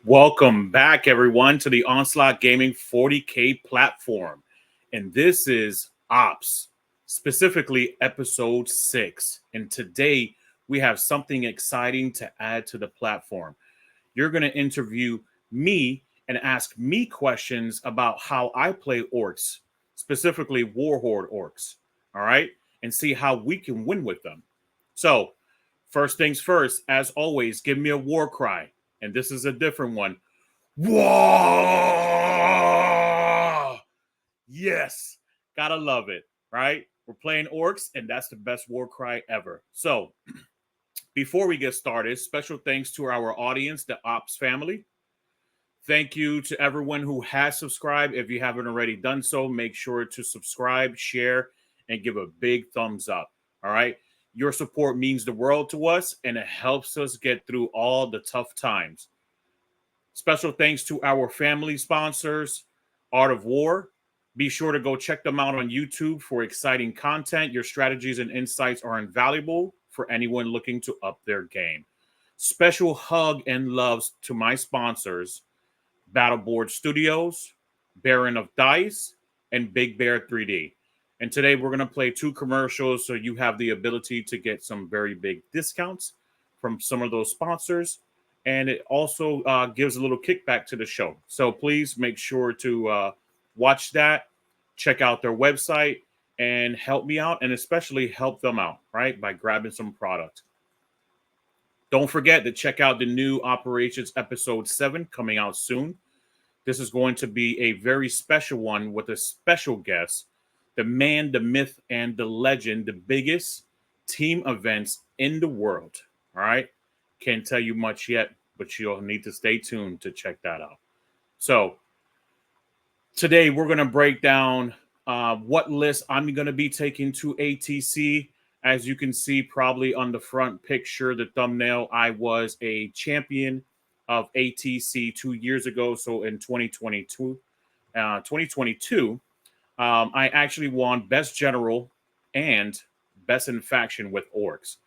Welcome back, everyone, to the Onslaught Gaming 40K platform. And this is Ops, specifically episode 6. And today we have something exciting to add to the platform. You're going to interview me and ask me questions about how I play Orks, specifically War Horde Orks. All right. And see how we can win with them. So, first things first, as always, give me a war cry. And this is a different one. Waaagh! Yes, gotta love it, right? We're playing Orks, and that's the best war cry ever. So, before we get started, special thanks to our audience, the Ops family. Thank you to everyone who has subscribed. If you haven't already done so, make sure to subscribe, share, and give a big thumbs up, all right? Your support means the world to us, and it helps us get through all the tough times. Special thanks to our family sponsors, Art of War. Be sure to go check them out on YouTube for exciting content. Your strategies and insights are invaluable for anyone looking to up their game. Special hug and loves to my sponsors, Battleboard Studios, Baron of Dice, and Big Bear 3D. And today we're going to play 2 commercials so you have the ability to get some very big discounts from some of those sponsors. And it also gives a little kickback to the show. So please make sure to watch that, check out their website, and help me out, and especially help them out, right, by grabbing some product. Don't forget to check out the new Operations Episode 7 coming out soon. This is going to be a very special one with a special guest, the man, the myth, and the legend, the biggest team events in the world, all right? Can't tell you much yet, but you'll need to stay tuned to check that out. So today we're going to break down what list I'm going to be taking to ATC. As you can see probably on the front picture, the thumbnail, I was a champion of ATC 2 years ago. So in 2022, I actually won Best General and Best in Faction with Orks.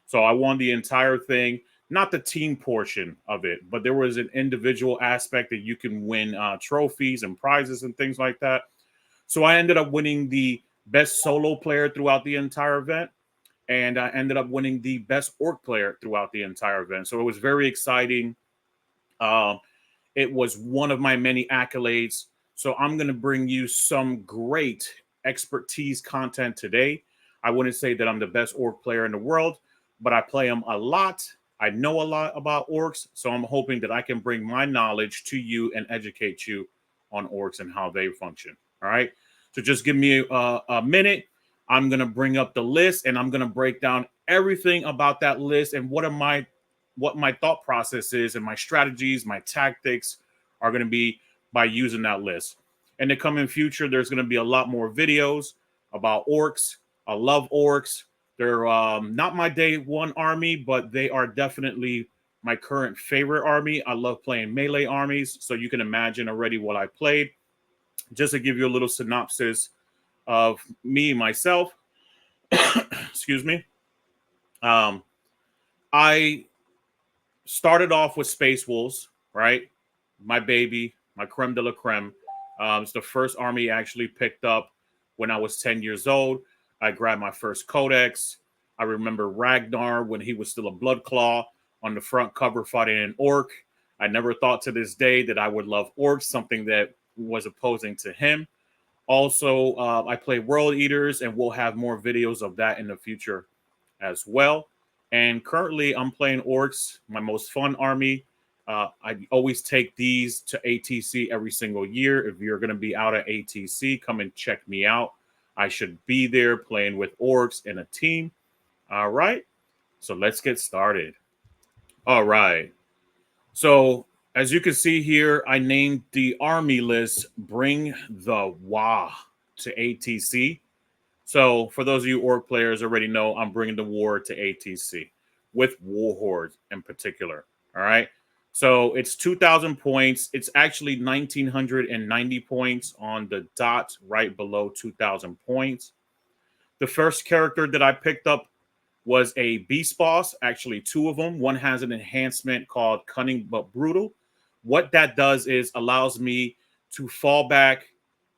So I won the entire thing, not the team portion of it, but there was an individual aspect that you can win trophies and prizes and things like that. So I ended up winning the Best Solo Player throughout the entire event, and I ended up winning the Best Orc Player throughout the entire event. So it was very exciting. It was one of my many accolades. So I'm going to bring you some great expertise content today. I wouldn't say that I'm the best orc player in the world, but I play them a lot. I know a lot about orcs, so I'm hoping that I can bring my knowledge to you and educate you on orcs and how they function. All right. So just give me a minute. I'm going to bring up the list, and I'm going to break down everything about that list and what my thought process is, and my strategies, my tactics are going to be by using that list. In the coming future, there's going to be a lot more videos about orcs. I love orcs. They're not my day one army, but they are definitely my current favorite army. I love playing melee armies, so you can imagine already what I played. Just to give you a little synopsis of me, myself, excuse me. I started off with Space Wolves, right? My baby, my creme de la creme. It's the first army I actually picked up when I was 10 years old. I grabbed my first codex. I remember Ragnar when he was still a Bloodclaw on the front cover fighting an orc. I never thought to this day that I would love orcs, something that was opposing to him. Also, I play World Eaters, and we'll have more videos of that in the future as well. And currently, I'm playing orcs, my most fun army. I always take these to ATC every single year. If you're going to be out at ATC, come and check me out. I should be there playing with orcs in a team. All right. So let's get started. All right. So as you can see here, I named the army list Bring the Waaagh to ATC. So for those of you orc players already know, I'm bringing the war to ATC with War Horde in particular. All right. So it's 2,000 points. It's actually 1,990 points on the dot right below 2,000 points. The first character that I picked up was a beast boss, actually 2 of them. One has an enhancement called Cunning but Brutal. what that does is allows me to fall back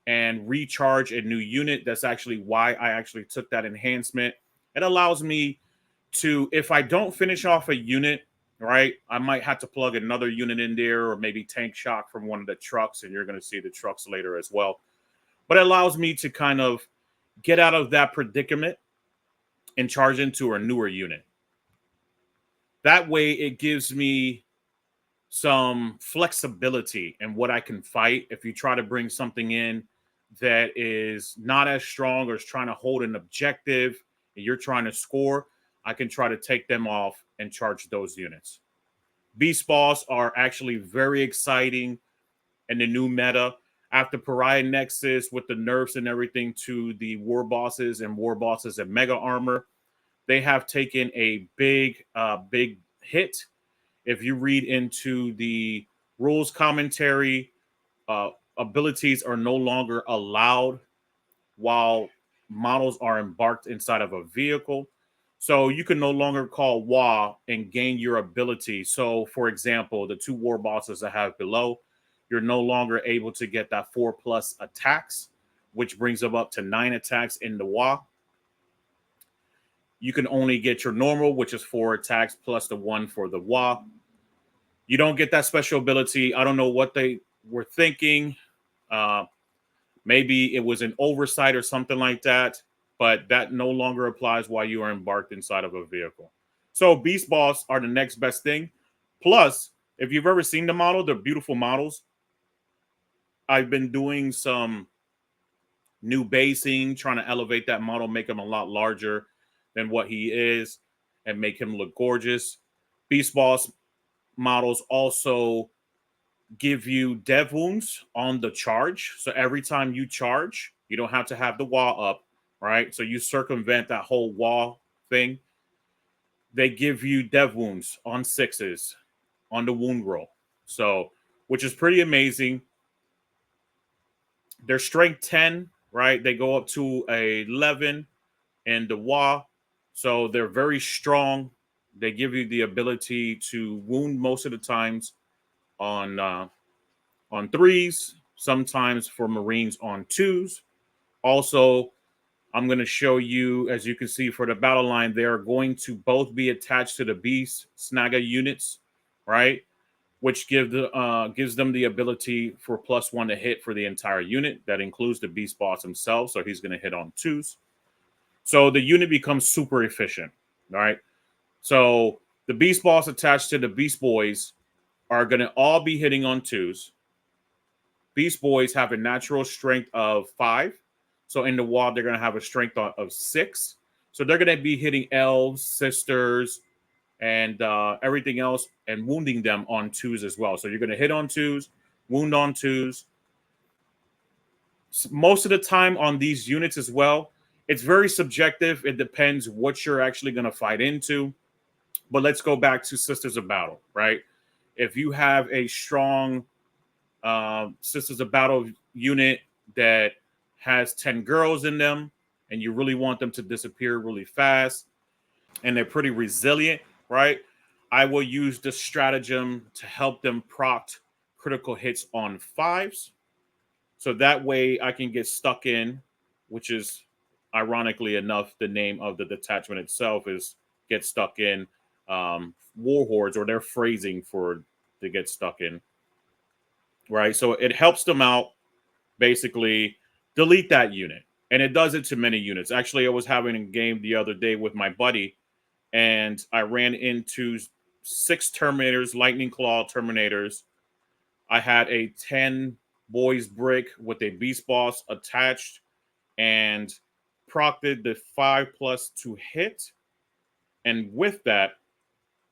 and recharge a new unit. That's actually why I actually took that enhancement. It allows me to, if I don't finish off a unit, right, I might have to plug another unit in there, or maybe tank shock from one of the trucks, and you're going to see the trucks later as well. But it allows me to kind of get out of that predicament and charge into a newer unit. That way, it gives me some flexibility in what I can fight. If you try to bring something in that is not as strong or is trying to hold an objective and you're trying to score, I can try to take them off and charge those units. Beast Boss are actually very exciting in the new meta. After Pariah Nexus with the nerfs and everything to the war bosses and mega armor, they have taken a big hit. If you read into the rules commentary, abilities are no longer allowed while models are embarked inside of a vehicle. So you can no longer call Waaagh and gain your ability. So, for example, the 2 war bosses I have below, you're no longer able to get that 4+ attacks, which brings them up to 9 attacks in the Waaagh. You can only get your normal, which is 4 attacks plus the 1 for the Waaagh. You don't get that special ability. I don't know what they were thinking. Maybe it was an oversight or something like that, but that no longer applies while you are embarked inside of a vehicle. So Beast Boss are the next best thing. Plus, if you've ever seen the model, they're beautiful models. I've been doing some new basing, trying to elevate that model, make him a lot larger than what he is, and make him look gorgeous. Beast Boss models also give you dev wounds on the charge. So every time you charge, you don't have to have the wall up, right? So you circumvent that whole wall thing. They give you dev wounds on 6s on the wound roll. So, which is pretty amazing. They're strength 10, right? They go up to 11 in the Waaagh. So they're very strong. They give you the ability to wound most of the times on 3s, sometimes for Marines on 2s. Also, I'm going to show you, as you can see for the battle line, they are going to both be attached to the Beast Snaga units, right? Which gives them the ability for +1 to hit for the entire unit. That includes the Beast Boss himself, so he's going to hit on 2s. So the unit becomes super efficient, right? So the Beast Boss attached to the Beast Boys are going to all be hitting on 2s. Beast Boys have a natural strength of 5. So in the Waaagh, they're going to have a strength of 6. So they're going to be hitting elves, sisters, and everything else, and wounding them on 2s as well. So you're going to hit on 2s, wound on 2s. Most of the time on these units as well, it's very subjective. It depends what you're actually going to fight into. But let's go back to Sisters of Battle, right? If you have a strong Sisters of Battle unit that has 10 girls in them, and you really want them to disappear really fast, and they're pretty resilient, right? I will use the stratagem to help them proc critical hits on 5s. So that way I can get stuck in, which is ironically enough, the name of the detachment itself is Get Stuck In. War Hordes, or their phrasing for to get stuck in, right? So it helps them out, basically delete that unit. And it does it to many units. Actually, I was having a game the other day with my buddy, and I ran into 6 Terminators, Lightning Claw Terminators. I had a 10 Boys Brick with a Beast Boss attached, and procted the 5+ to hit. And with that,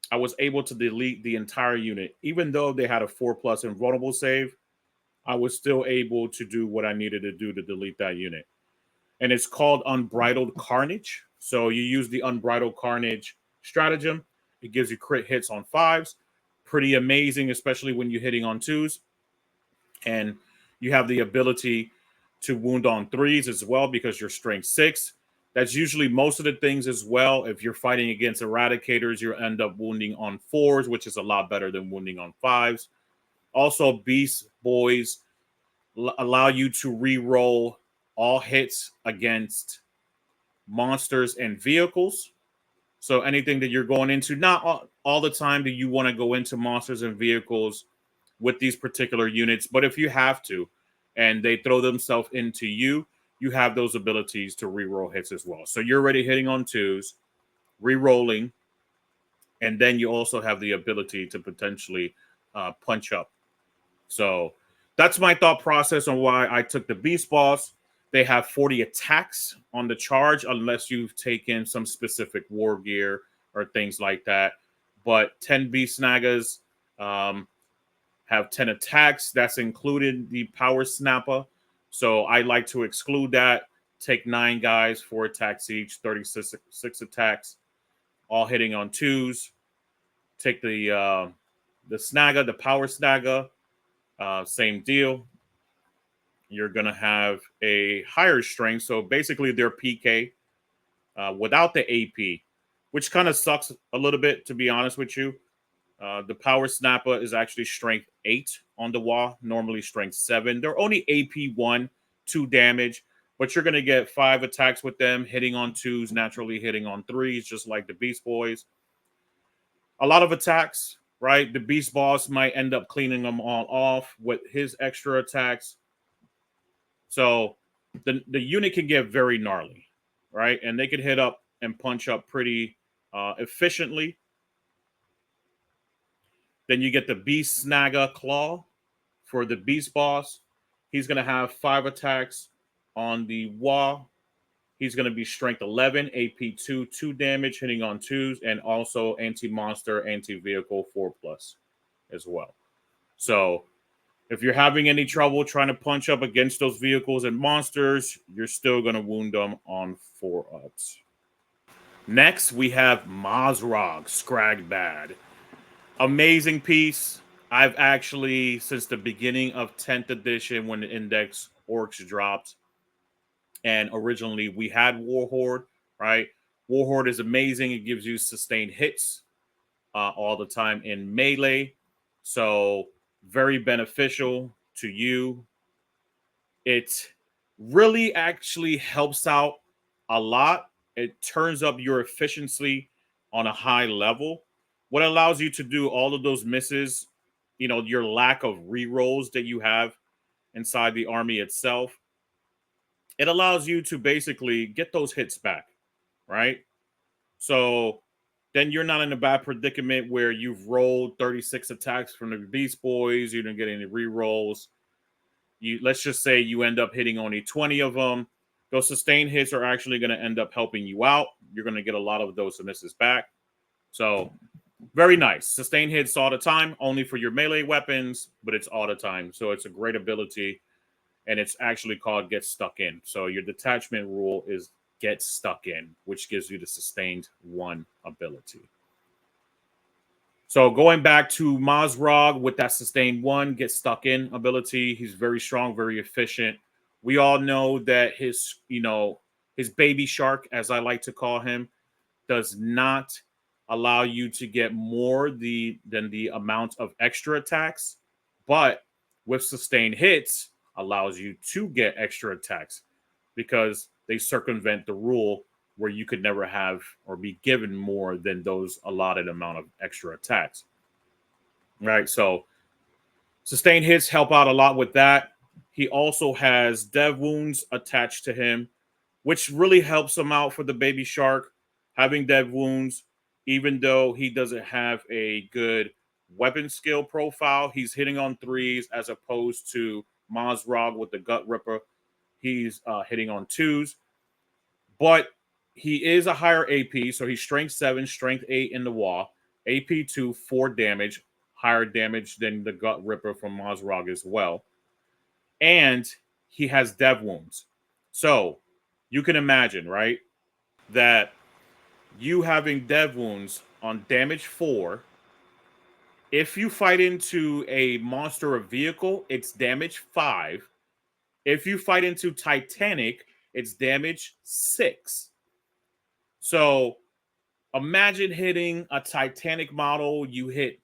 I was able to delete the entire unit. Even though they had a 4+ invulnerable save, I was still able to do what I needed to do to delete that unit. And it's called Unbridled Carnage. So you use the Unbridled Carnage stratagem. It gives you crit hits on 5s. Pretty amazing, especially when you're hitting on 2s. And you have the ability to wound on 3s as well because you're strength 6. That's usually most of the things as well. If you're fighting against Eradicators, you'll end up wounding on 4s, which is a lot better than wounding on 5s. Also, Beast Boys allow you to re-roll all hits against monsters and vehicles. So anything that you're going into, not all the time do you want to go into monsters and vehicles with these particular units, but if you have to, and they throw themselves into you, you have those abilities to re-roll hits as well. So you're already hitting on 2s, re-rolling, and then you also have the ability to potentially punch up. So that's my thought process on why I took the Beast Boss. They have 40 attacks on the charge unless you've taken some specific war gear or things like that. But 10 Beast Snagas have 10 attacks. That's included the Power Snapper. So I like to exclude that. Take 9 guys, 4 attacks each, 36 attacks, all hitting on 2s. Take the Snagga, the Power Snagga. Same deal. You're going to have a higher strength. So basically, they're PK without the AP, which kind of sucks a little bit, to be honest with you. The Power Snapper is actually strength 8 on the Waaagh, normally strength 7. They're only AP 1, 2 damage, but you're going to get 5 attacks with them, hitting on 2s, naturally hitting on 3s, just like the Beast Boys. A lot of attacks, right? The Beast Boss might end up cleaning them all off with his extra attacks. So the unit can get very gnarly, right? And they can hit up and punch up pretty efficiently. Then you get the Beast Snagga Claw for the Beast Boss. He's going to have 5 attacks on the Waaagh. He's going to be strength 11, AP 2, 2 damage, hitting on 2s, and also anti-monster, anti-vehicle 4+ as well. So if you're having any trouble trying to punch up against those vehicles and monsters, you're still going to wound them on 4-ups. Next, we have Mozrog Skragbad. Amazing piece. I've actually, since the beginning of 10th edition, when the Index Orks dropped, and originally we had War Horde, right? War Horde is amazing. It gives you sustained hits all the time in melee. So very beneficial to you. It really actually helps out a lot. It turns up your efficiency on a high level. What allows you to do all of those misses, your lack of rerolls that you have inside the army itself, it allows you to basically get those hits back, right? So then you're not in a bad predicament where you've rolled 36 attacks from the Beast Boys, you didn't get any rerolls. Let's just say you end up hitting only 20 of them. Those sustained hits are actually going to end up helping you out. You're going to get a lot of those misses back. So very nice. Sustained hits all the time, only for your melee weapons, but it's all the time. So it's a great ability, and it's actually called Get Stuck In. So your detachment rule is Get Stuck In, which gives you the sustained 1 ability. So going back to Mozrog with that sustained 1, Get Stuck In ability, he's very strong, very efficient. We all know that his baby shark, as I like to call him, does not allow you to get more than the amount of extra attacks, but with sustained hits allows you to get extra attacks because they circumvent the rule where you could never have or be given more than those allotted amount of extra attacks. Right? So sustained hits help out a lot with that. He also has dev wounds attached to him, which really helps him out for the baby shark. Having dev wounds, even though he doesn't have a good weapon skill profile, he's hitting on 3s as opposed to Mozrog with the Gut Ripper. He's hitting on 2s. But he is a higher AP, so he's strength 7, strength 8 in the Waaagh, AP 2, 4 damage, higher damage than the Gut Ripper from Mozrog as well. And he has dev wounds. So you can imagine, right, that you having dev wounds on damage 4, if you fight into a monster or vehicle, it's damage 5. If you fight into Titanic, it's damage 6. So imagine hitting a Titanic model. You hit,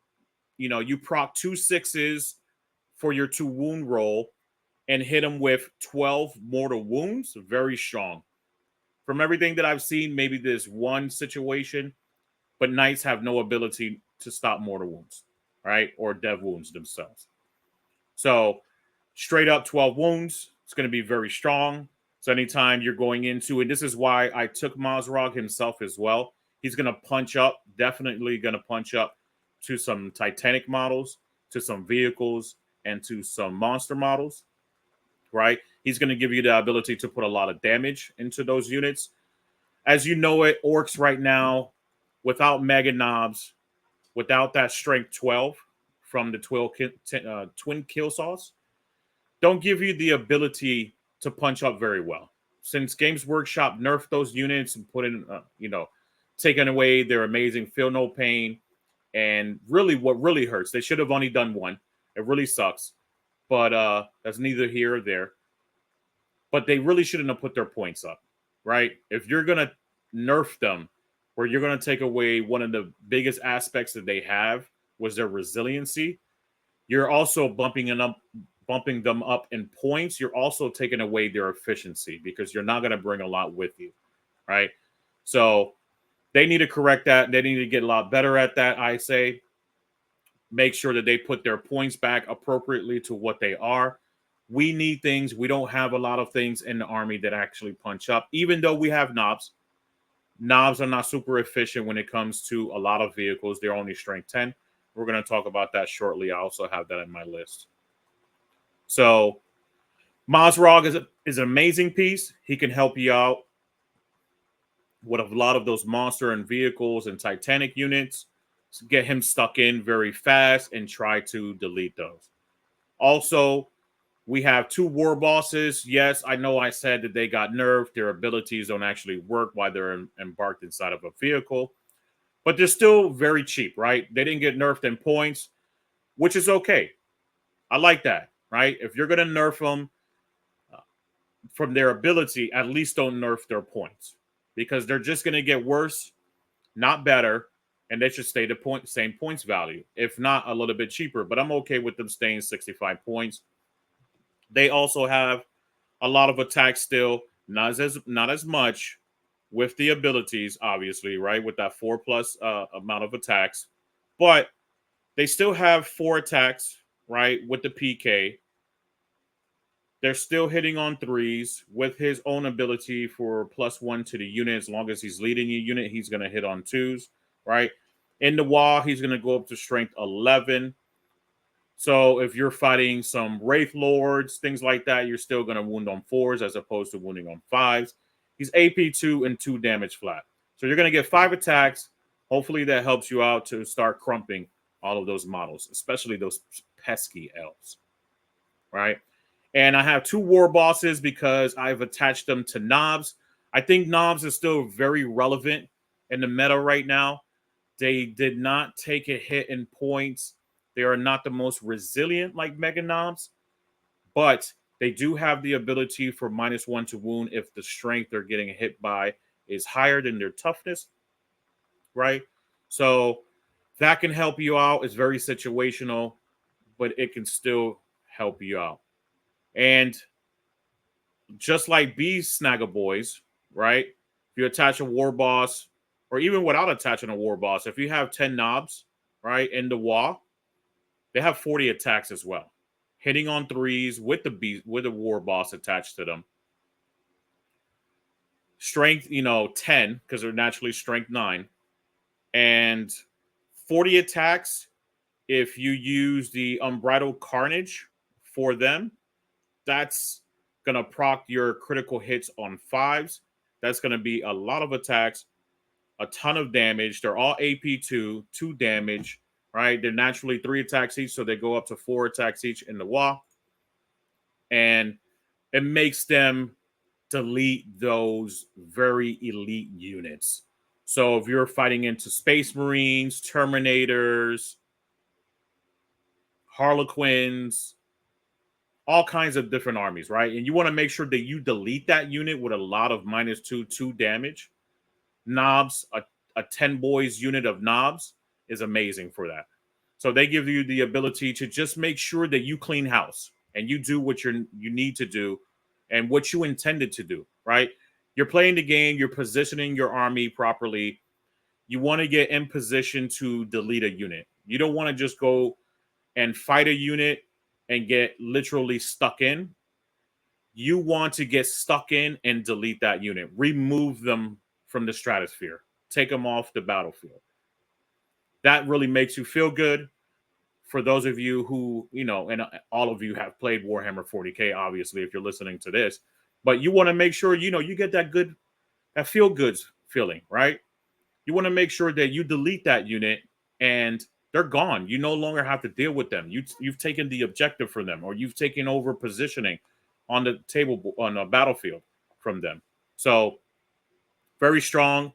you proc 2 6s for your 2 wound roll and hit him with 12 mortal wounds. Very strong. From everything that I've seen, maybe there's one situation, but knights have no ability to stop mortal wounds, right? Or dev wounds themselves. So straight up 12 wounds. It's going to be very strong. So anytime you're going into, and this is why I took Mozrog himself as well. He's going to punch up, definitely going to punch up to some Titanic models, to some vehicles, and to some monster models, right? He's going to give you the ability to put a lot of damage into those units. As you know it, Orks right now, without Mega Knobs, without that Strength 12 from the Twin Kill Saws, don't give you the ability to punch up very well. Since Games Workshop nerfed those units and put in, taking away their amazing Feel No Pain, and really what really hurts, they should have only done one. It really sucks, but that's neither here or there. But they really shouldn't have put their points up, right? If you're going to nerf them, or you're going to take away one of the biggest aspects that they have was their resiliency, you're also bumping them up in points. You're also taking away their efficiency because you're not going to bring a lot with you, right? So they need to correct that. They need to get a lot better at that, I say. Make sure that they put their points back appropriately to what they are. We need things. We don't have a lot of things in the army that actually punch up, even though we have knobs. Knobs are not super efficient when it comes to a lot of vehicles. They're only strength 10. We're going to talk about that shortly. I also have that in my list. So Mozrog is an amazing piece. He can help you out with a lot of those monster and vehicles and Titanic units. So get him stuck in very fast and try to delete those. Also, we have 2 war bosses. Yes, I know I said that they got nerfed. Their abilities don't actually work while they're embarked inside of a vehicle. But they're still very cheap, right? They didn't get nerfed in points, which is okay. I like that, right? If you're going to nerf them from their ability, at least don't nerf their points. Because they're just going to get worse, not better, and they should stay the same points value. If not, a little bit cheaper. But I'm okay with them staying 65 points. They also have a lot of attacks still, not as much with the abilities, obviously, right? With that 4+ amount of attacks. But they still have 4 attacks, right? With the PK. They're still hitting on 3s with his own ability for +1 to the unit. As long as he's leading your unit, he's going to hit on 2s, right? In the Waaagh, he's going to go up to strength 11. So if you're fighting some Wraith Lords, things like that, you're still going to wound on 4s as opposed to wounding on 5s. He's AP 2 and 2 damage flat. So you're going to get 5 attacks. Hopefully that helps you out to start crumping all of those models, especially those pesky elves, right? And I have 2 war bosses because I've attached them to knobs. I think knobs is still very relevant in the meta right now. They did not take a hit in points. They are not the most resilient like Mega Knobs, but they do have the ability for -1 to wound if the strength they're getting hit by is higher than their toughness, right? So that can help you out. It's very situational, but it can still help you out. And just like Beast Snagger Boys, right? If you attach a war boss, or even without attaching a war boss, if you have 10 knobs, right, in the Waaagh, they have 40 attacks as well. Hitting on 3s with the war boss attached to them. Strength, 10, because they're naturally strength 9. And 40 attacks if you use the Unbridled Carnage for them. That's going to proc your critical hits on 5s. That's going to be a lot of attacks, a ton of damage. They're all AP2, 2 damage, right? They're naturally 3 attacks each, so they go up to 4 attacks each in the Waaagh. And it makes them delete those very elite units. So if you're fighting into Space Marines, Terminators, Harlequins, all kinds of different armies, right? And you want to make sure that you delete that unit with a lot of -2 damage. Knobs, a 10 boys unit of knobs is amazing for that. So they give you the ability to just make sure that you clean house and you do what you need to do and what you intended to do, right? You're playing the game, you're positioning your army properly. You want to get in position to delete a unit. You don't want to just go and fight a unit and get literally stuck in. You want to get stuck in and delete that unit. Remove them from the stratosphere. Take them off the battlefield. That really makes you feel good. For those of you who, and all of you have played Warhammer 40K, obviously, if you're listening to this, but you want to make sure, you get that feel good feeling, right? You want to make sure that you delete that unit and they're gone. You no longer have to deal with them. You've taken the objective from them, or you've taken over positioning on the table, on a battlefield from them. So very strong.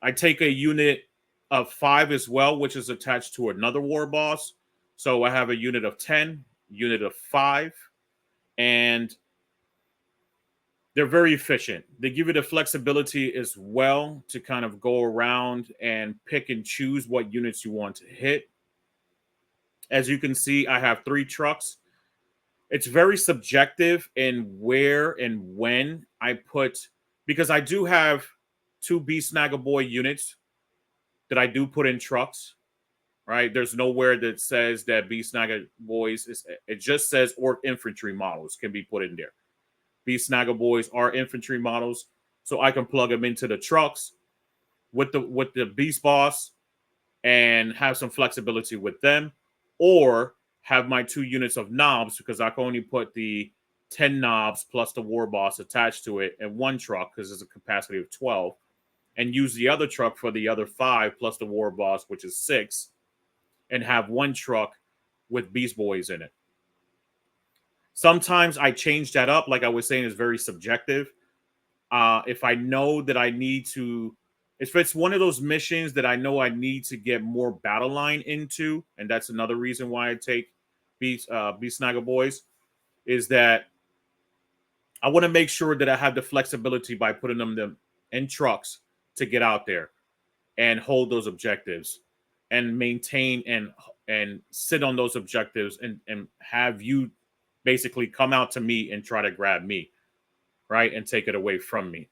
I take a unit of 5 as well, which is attached to another war boss. So I have a unit of 10, unit of 5, and they're very efficient. They give you the flexibility as well to kind of go around and pick and choose what units you want to hit. As you can see, I have 3 trucks. It's very subjective in where and when I put, because I do have 2 Beast Snagaboy units that I do put in trucks, right? There's nowhere that says that Beast Snagaboys it just says Orc infantry models can be put in there. Beast Snagaboys are infantry models, so I can plug them into the trucks with the Beast Boss and have some flexibility with them, or have my 2 units of knobs, because I can only put the 10 knobs plus the War Boss attached to it in one truck because there's a capacity of 12, and use the other truck for the other 5 plus the War Boss, which is 6, and have one truck with Beast Boys in it. Sometimes I change that up. Like I was saying, it's very subjective. If I know that I need to, if it's one of those missions that I know I need to get more battle line into, and that's another reason why I take Beast Snagaboys, is that I want to make sure that I have the flexibility by putting them in trucks to get out there and hold those objectives and maintain and sit on those objectives and have you basically come out to me and try to grab me, right? And take it away from me.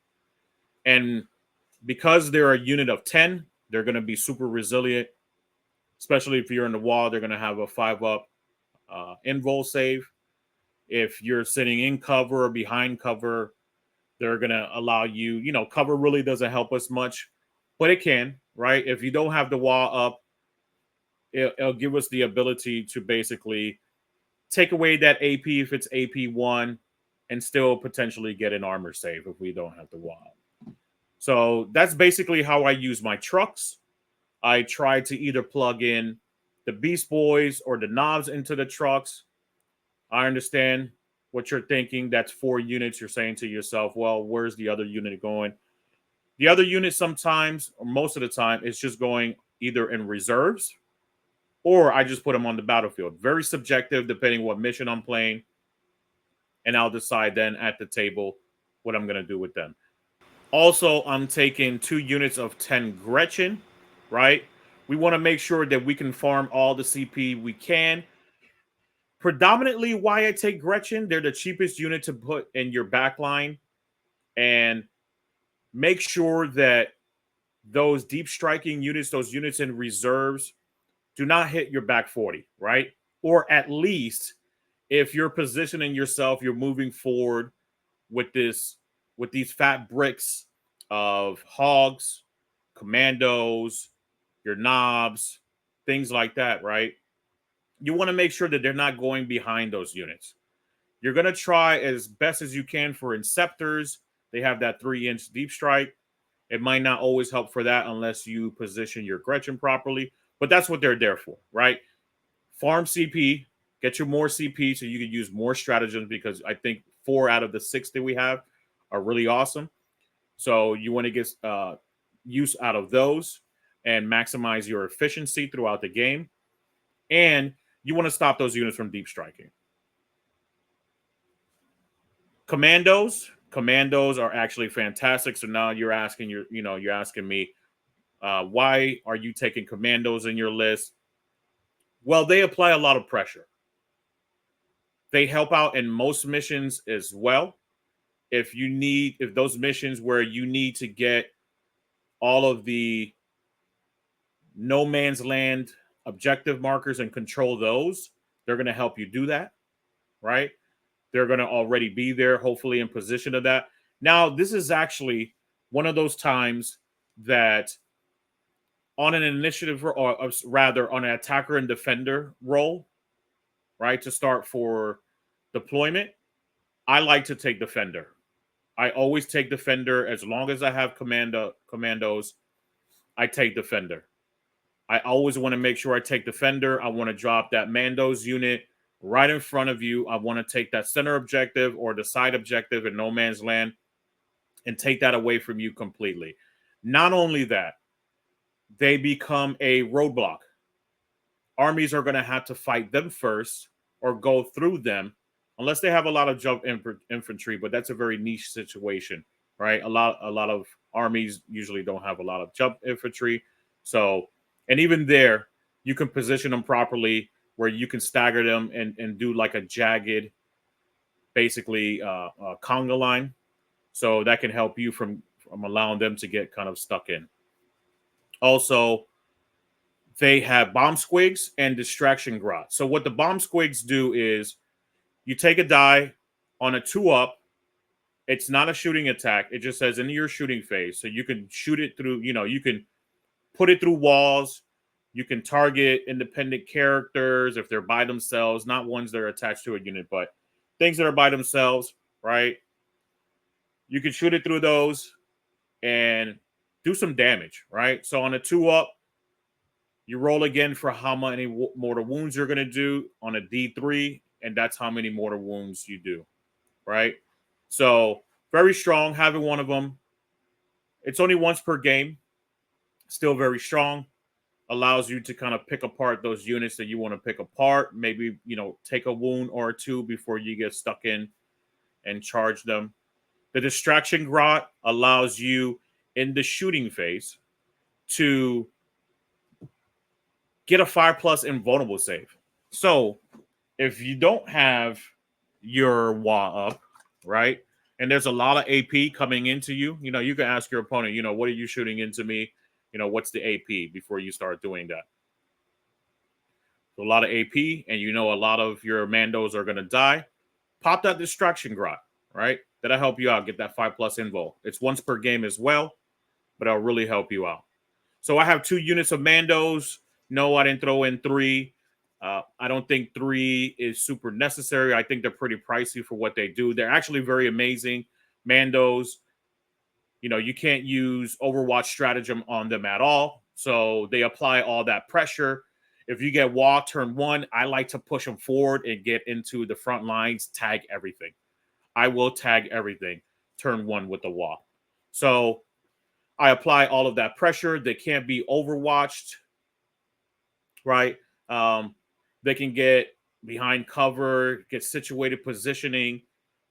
And because they're a unit of 10, they're going to be super resilient, especially if you're in the wall. They're going to have a 5-up invul save. If you're sitting in cover or behind cover, they're going to allow you, cover really doesn't help us much, but it can, right? If you don't have the wall up, it'll give us the ability to basically take away that AP if it's AP1 and still potentially get an armor save if we don't have the wall. So that's basically how I use my trucks. I try to either plug in the Beast Boys or the knobs into the trucks. I understand what you're thinking. That's 4 units. You're saying to yourself, well, where's the other unit going? The other unit sometimes, or most of the time, is just going either in reserves, or I just put them on the battlefield. Very subjective, depending what mission I'm playing. And I'll decide then at the table what I'm going to do with them. Also, I'm taking 2 units of 10 Gretchen, right? We want to make sure that we can farm all the CP we can. Predominantly, why I take Gretchen, they're the cheapest unit to put in your backline. And make sure that those deep striking units, those units in reserves, do not hit your back 40, right? Or at least if you're positioning yourself, you're moving forward with these fat bricks of hogs, commandos, your knobs, things like that, right? You want to make sure that they're not going behind those units. You're going to try as best as you can for Inceptors. They have that 3-inch deep strike. It might not always help for that unless you position your Gretchen properly, but that's what they're there for, right? Farm CP, get you more CP so you can use more stratagems, because I think 4 out of the 6 that we have are really awesome. So you want to get use out of those and maximize your efficiency throughout the game. And you want to stop those units from deep striking. Commandos are actually fantastic. So now you're asking you're asking me, why are you taking commandos in your list? Well, they apply a lot of pressure. They help out in most missions as well. If those missions where you need to get all of the no man's land objective markers and control those, they're going to help you do that, right? They're going to already be there, hopefully in position of that. Now, this is actually one of those times that on an initiative, or rather on an attacker and defender role, right, to start for deployment, I like to take defender. I always take defender as long as I have commandos. I take defender. I always want to make sure I take defender. I want to drop that Mandos unit right in front of you. I want to take that center objective or the side objective in no man's land and take that away from you completely. Not only that, they become a roadblock. Armies are going to have to fight them first or go through them, unless they have a lot of jump infantry, but that's a very niche situation, right? A lot of armies usually don't have a lot of jump infantry. So, and even there, you can position them properly where you can stagger them and do like a jagged, basically conga line. So that can help you from allowing them to get kind of stuck in. Also, they have bomb squigs and distraction grot. So what the bomb squigs do is you take a die on a 2-up. It's not a shooting attack. It just says in your shooting phase. So you can shoot it through, you can put it through walls. You can target independent characters if they're by themselves, not ones that are attached to a unit, but things that are by themselves, right? You can shoot it through those and do some damage, right? So on a 2-up, you roll again for how many mortal wounds you're going to do on a D3, and that's how many mortal wounds you do, right? So very strong, having one of them. It's only once per game. Still very strong. Allows you to kind of pick apart those units that you want to pick apart. Maybe, take a wound or two before you get stuck in and charge them. The distraction grot allows you in the shooting phase to get a 5+ invulnerable save. So if you don't have your Waaagh up, right, and there's a lot of AP coming into you, you can ask your opponent, what are you shooting into me? What's the AP before you start doing that? So a lot of AP, and a lot of your Mandos are going to die. Pop that distraction grot, right? That'll help you out. Get that 5+ invul. It's once per game as well, but it'll really help you out. So I have 2 units of Mandos. No, I didn't throw in 3. I don't think 3 is super necessary. I think they're pretty pricey for what they do. They're actually very amazing. Mandos, you can't use Overwatch stratagem on them at all. So they apply all that pressure. If you get Waaagh turn 1, I like to push them forward and get into the front lines, tag everything. I will tag everything turn 1 with the Waaagh. So I apply all of that pressure. They can't be overwatched, right? They can get behind cover, get situated positioning,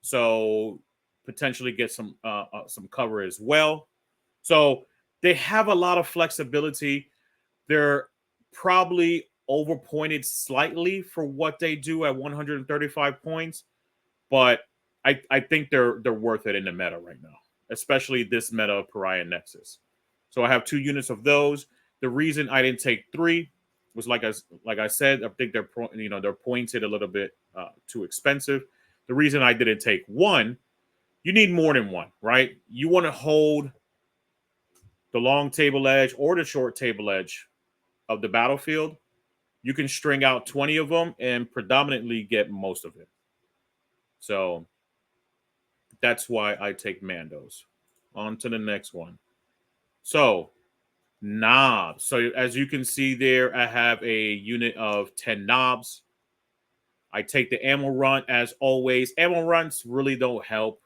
so potentially get some cover as well. So they have a lot of flexibility. They're probably overpointed slightly for what they do at 135 points, but I think they're worth it in the meta right now, especially this meta of Pariah Nexus. So I have 2 units of those. The reason I didn't take 3 was like I said, I think they're pointed a little bit too expensive. The reason I didn't take 1, you need more than 1, right? You want to hold the long table edge or the short table edge of the battlefield. You can string out 20 of them and predominantly get most of it. So that's why I take Mandos. On to the next one. So knobs. So as you can see there, I have a unit of 10 knobs. I take the ammo run as always. Ammo runs really don't help.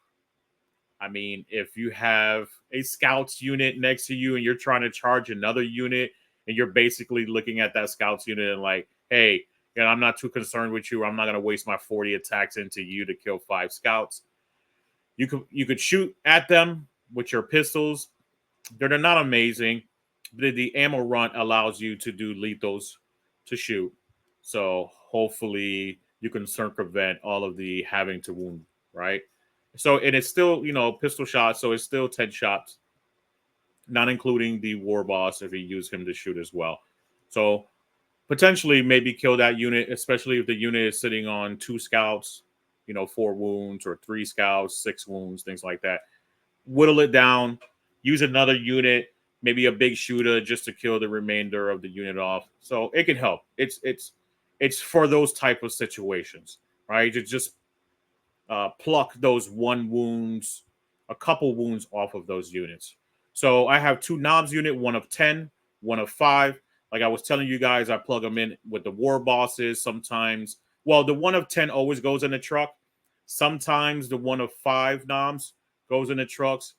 I mean, if you have a scouts unit next to you and you're trying to charge another unit and you're basically looking at that scouts unit and like, hey, I'm not too concerned with you. I'm not going to waste my 40 attacks into you to kill 5 scouts. You could shoot at them with your pistols. They're not amazing. The ammo run allows you to do lethals to shoot. So hopefully you can circumvent all of the having to wound, right? So, and it's still, pistol shots. So it's still 10 shots, not including the war boss if you use him to shoot as well. So potentially maybe kill that unit, especially if the unit is sitting on 2 scouts, 4 wounds, or 3 scouts, 6 wounds, things like that. Whittle it down, use another unit, maybe a big shooter just to kill the remainder of the unit off. So it can help. It's for those type of situations, right? To just pluck those a couple wounds off of those units. So I have 2 knobs unit, one of 10, one of 5. Like I was telling you guys, I plug them in with the war bosses sometimes. Well, the one of 10 always goes in the truck. Sometimes the one of 5 knobs goes in the trucks.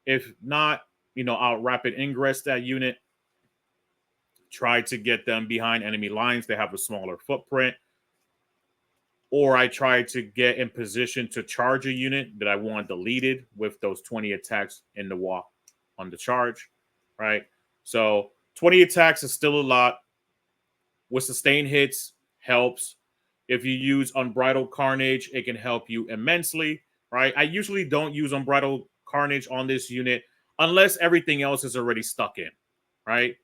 If not, I'll rapid ingress that unit. Try to get them behind enemy lines. They have a smaller footprint. Or I try to get in position to charge a unit that I want deleted with those 20 attacks in the Waaagh on the charge, right? So 20 attacks is still a lot. With sustained hits, helps. If you use Unbridled Carnage, it can help you immensely, right? I usually don't use Unbridled Carnage on this unit unless everything else is already stuck in, right?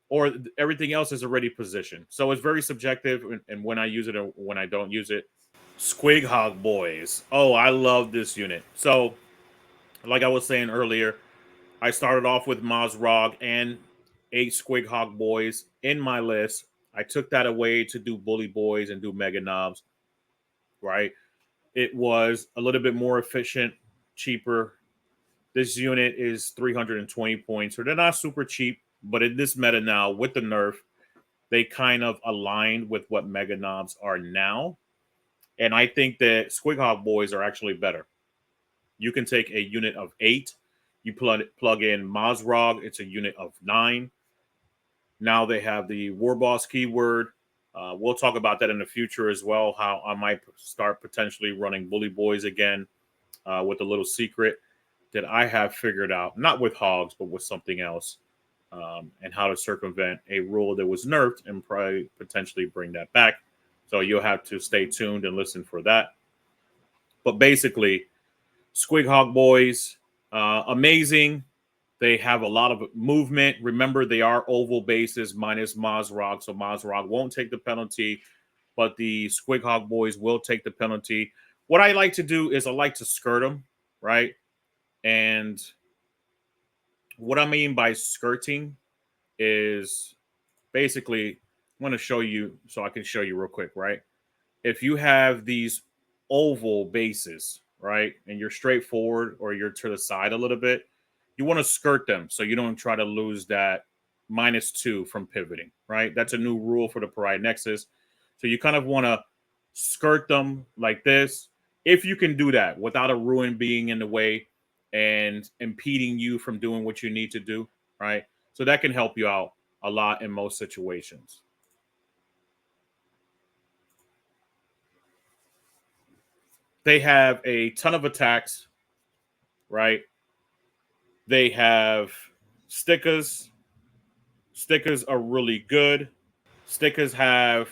Or everything else is already positioned. So it's very subjective and when I use it or when I don't use it. Squig boys. Oh, I love this unit. So, like I was saying earlier, I started off with Mozrog and 8 Squig boys in my list. I took that away to do Bully Boys and do Mega Knobs, right? It was a little bit more efficient, cheaper. This unit is 320 points, so they're not super cheap, but in this meta now with the nerf, they kind of aligned with what Mega Knobs are now. And I think that Squig boys are actually better. You can take a unit of 8, you plug in Mozrog, it's a unit of 9. Now they have the War Boss keyword. We'll talk about that in the future as well, how I might start potentially running Bully Boys again with a little secret that I have figured out, not with hogs, but with something else, and how to circumvent a rule that was nerfed and probably potentially bring that back. So you'll have to stay tuned and listen for that. But basically, Squig boys, amazing. They have a lot of movement. Remember, they are oval bases minus Mozrog, so Mozrog won't take the penalty, but the Squig boys will take the penalty. What I like to do is I like to skirt them, right? And what I mean by skirting is basically, I'm going to show you, so I can show you real quick, right? If you have these oval bases, right, and you're straight forward or you're to the side a little bit, you want to skirt them so you don't try to lose that -2 from pivoting, right? That's a new rule for the Paride Nexus. So you kind of want to skirt them like this. If you can do that without a ruin being in the way and impeding you from doing what you need to do, right? So that can help you out a lot in most situations. They have a ton of attacks, right? They have stickers. Stickers are really good. Stickers have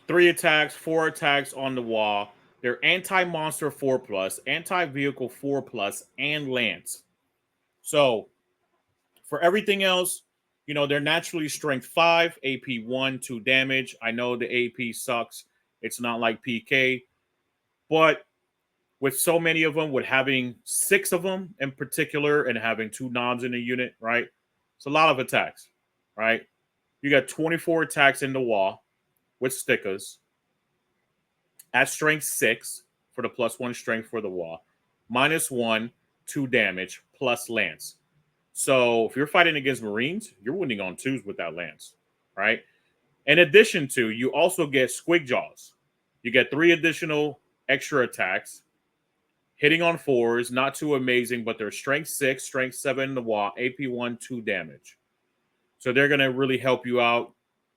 3 attacks, 4 attacks on the Waaagh. They're anti-monster 4+, anti-vehicle 4+, and lance. So for everything else, they're naturally strength 5, AP 1, 2 damage. I know the AP sucks. It's not like PK, but with so many of them, with having 6 of them in particular and having 2 knobs in a unit, right? It's a lot of attacks, right? You got 24 attacks in the Waaagh with stickers at strength 6 for the +1 strength for the Waaagh, -1, 2 damage, plus lance. So if you're fighting against Marines, you're winning on 2s with that lance, right? In addition to, you also get Squig Jaws. You get 3 additional extra attacks. Hitting on 4s, not too amazing, but they're strength 6, strength 7 in the Waaagh, AP 1, 2 damage. So they're going to really help you out,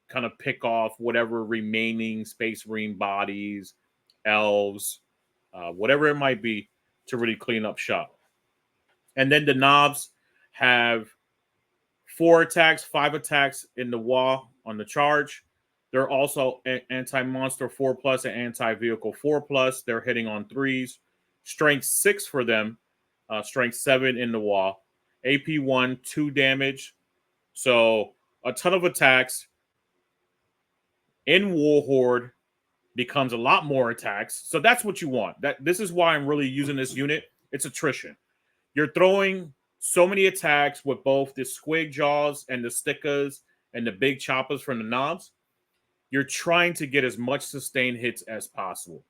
kind of pick off whatever remaining Space Marine bodies, elves, whatever it might be, to really clean up shop. And then the knobs have 4 attacks, 5 attacks in the Waaagh on the charge, They're also anti-monster 4+ and anti-vehicle 4+. They're hitting on 3s. Strength 6 for them. Strength 7 in the Waaagh. AP 1, 2 damage. So a ton of attacks. In War Horde becomes a lot more attacks. So that's what you want. This is why I'm really using this unit. It's attrition. You're throwing so many attacks with both the Squig jaws and the stickers and the big choppers from the knobs. You're trying to get as much sustained hits as possible.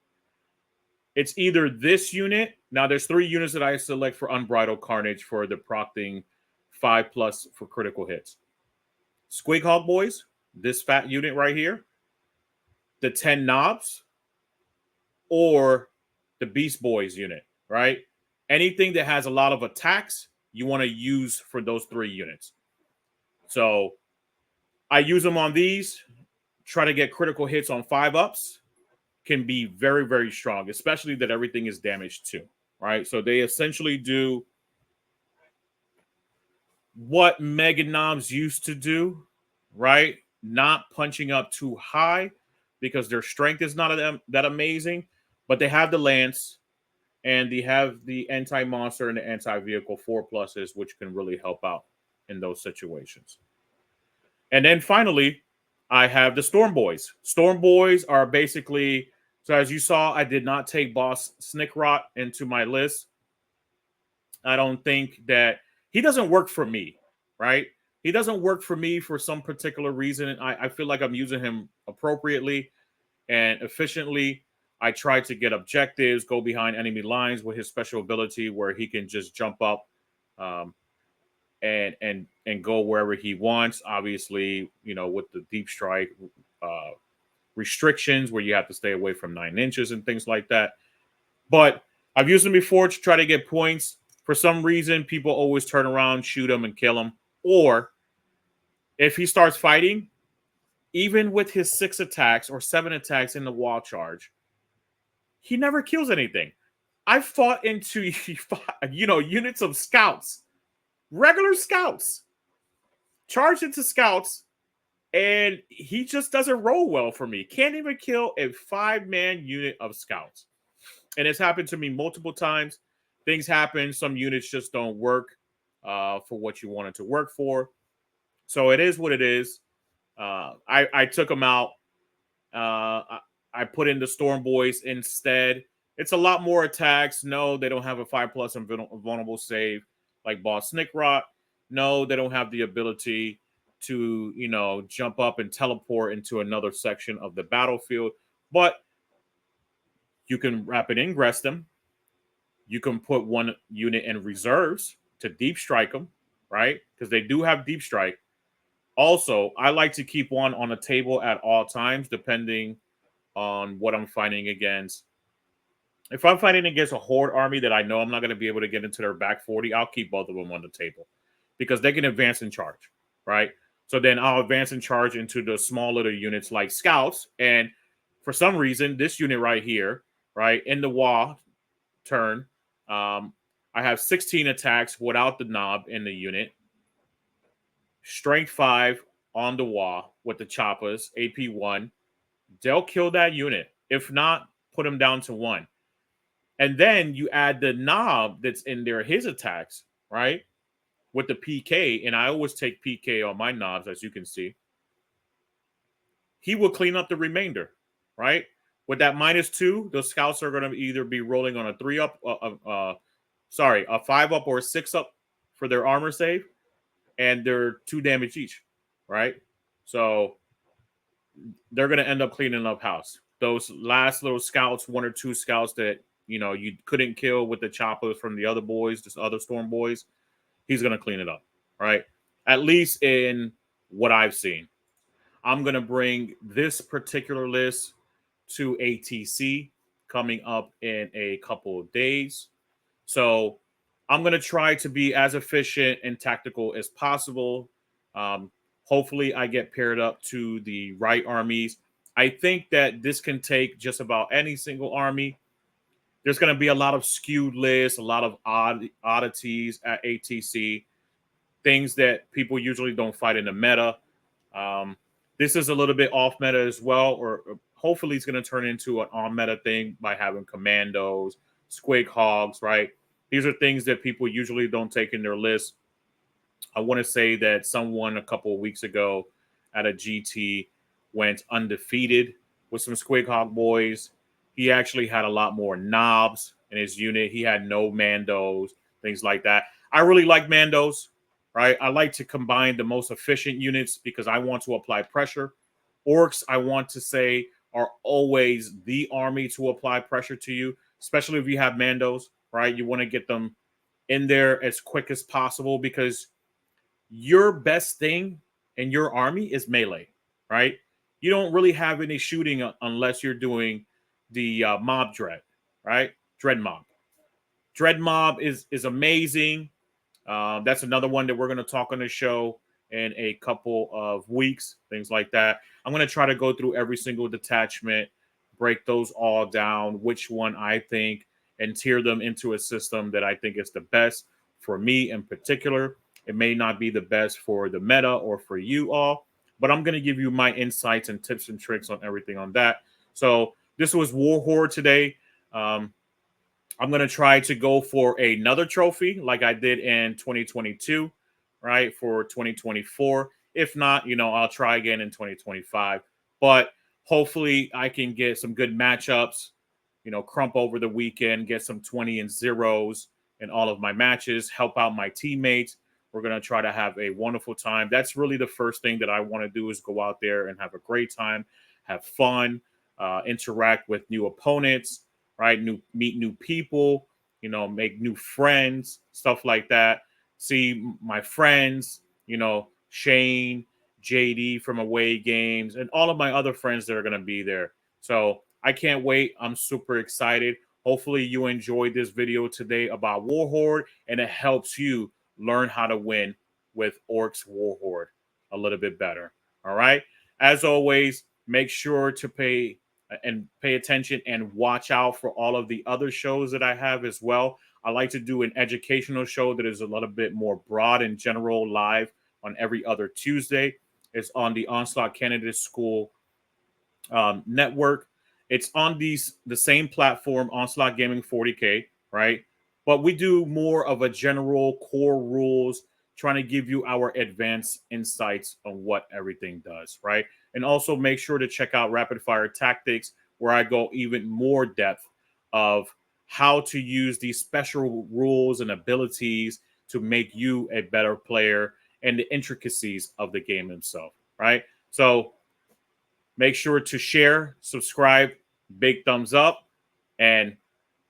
It's either this unit. Now, there's 3 units that I select for Unbridled Carnage for the procting 5+ for critical hits. Squig Hog Boys, this fat unit right here, the 10 knobs, or the Beast Boys unit, right? Anything that has a lot of attacks, you want to use for those 3 units. So I use them on these. Try to get critical hits on 5-ups. Can be very, very strong, especially that everything is damaged too, right? So they essentially do what Mega Knobs used to do, right? Not punching up too high because their strength is not that amazing, but they have the lance and they have the anti-monster and the anti-vehicle 4+s, which can really help out in those situations. And then finally, I have the Storm Boys. Storm Boys are basically, so as you saw, I did not take Boss Snickrot into my list. I don't think that he doesn't work for me, right? He doesn't work for me for some particular reason. I feel like I'm using him appropriately and efficiently. I try to get objectives, go behind enemy lines with his special ability where he can just jump up and go wherever he wants. Obviously, you know, with the deep strike restrictions where you have to stay away from 9 inches and things like that. But I've used him before to try to get points. For some reason, people always turn around, shoot him, and kill him. Or if he starts fighting, even with his 6 attacks or 7 attacks in the wall charge, he never kills anything. I fought into, units of scouts, regular scouts, charged into scouts, and he just doesn't roll well for me. Can't even kill a 5-man unit of scouts. And it's happened to me multiple times. Things happen. Some units just don't work for what you want it to work for. So it is what it is. I took them out. I put in the Storm Boys instead. It's a lot more attacks. No, they don't have a 5+ and vulnerable save like Boss Snickrot. No, they don't have the ability to, jump up and teleport into another section of the battlefield. But you can rapid ingress them. You can put 1 unit in reserves to deep strike them, right? Because they do have deep strike. Also, I like to keep 1 on the table at all times, depending on what I'm fighting against. If I'm fighting against a Horde army that I know I'm not going to be able to get into their back 40, I'll keep both of them on the table because they can advance and charge, right? So then I'll advance and charge into the small little units like scouts. And for some reason, this unit right here, right, in the Waaagh turn, I have 16 attacks without the knob in the unit. Strength 5 on the Waaagh with the choppers, AP 1. They'll kill that unit. If not, put them down to 1. And then you add the knob that's in there, his attacks, right? With the PK, and I always take PK on my knobs, as you can see. He will clean up the remainder, right? With that -2, those scouts are going to either be rolling on a 3-up, a 5-up or a 6-up for their armor save, and they're 2 damage each, right? So they're going to end up cleaning up house. Those last little scouts, 1 or 2 scouts that, you couldn't kill with the choppers from the other boys, just other Storm Boys, he's going to clean it up, right? At least in what I've seen. I'm going to bring this particular list to ATC coming up in a couple of days. So I'm going to try to be as efficient and tactical as possible. Hopefully I get paired up to the right armies. I think that this can take just about any single army. There's going to be a lot of skewed lists, a lot of oddities at ATC, things that people usually don't fight in the meta. This is a little bit off meta as well, or hopefully it's going to turn into an on meta thing by having Commandos, Squig Hogs, right? These are things that people usually don't take in their list. I want to say that someone a couple of weeks ago at a GT went undefeated with some Squig Hog boys. He actually had a lot more knobs in his unit. He had no Mandos, things like that. I really like Mandos, right? I like to combine the most efficient units because I want to apply pressure. Orks, I want to say, are always the army to apply pressure to you, especially if you have Mandos, right? You want to get them in there as quick as possible because your best thing in your army is melee, right? You don't really have any shooting unless you're doing the mob dread, right? Dread mob. Dread mob is amazing. That's another one that we're going to talk on the show in a couple of weeks, things like that. I'm going to try to go through every single detachment, break those all down, which one I think, and tier them into a system that I think is the best for me in particular. It may not be the best for the meta or for you all, but I'm going to give you my insights and tips and tricks on everything on that. So this was War Horde today. I'm going to try to go for another trophy like I did in 2022, right? For 2024. If not, I'll try again in 2025. But hopefully I can get some good matchups, crump over the weekend, get some 20 and zeros in all of my matches, help out my teammates. We're going to try to have a wonderful time. That's really the first thing that I want to do is go out there and have a great time, have fun, interact with new opponents, right? Meet new people, make new friends, stuff like that. See my friends, Shane, JD from Away Games, and all of my other friends that are going to be there. So I can't wait. I'm super excited. Hopefully you enjoyed this video today about War Horde and it helps you learn how to win with Orks War Horde a little bit better. All right. As always, make sure to pay attention and watch out for all of the other shows that I have as well. I like to do an educational show that is a little bit more broad and general live on every other Tuesday. It's on the Onslaught Candidate School network. It's on the same platform, Onslaught Gaming 40K, right? But we do more of a general core rules, trying to give you our advanced insights on what everything does, right? And also make sure to check out Rapid Fire Tactics, where I go even more depth of how to use these special rules and abilities to make you a better player and the intricacies of the game itself, right? So make sure to share, subscribe, big thumbs up, and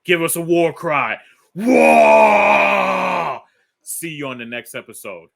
give us a war cry. Waaagh! See you on the next episode.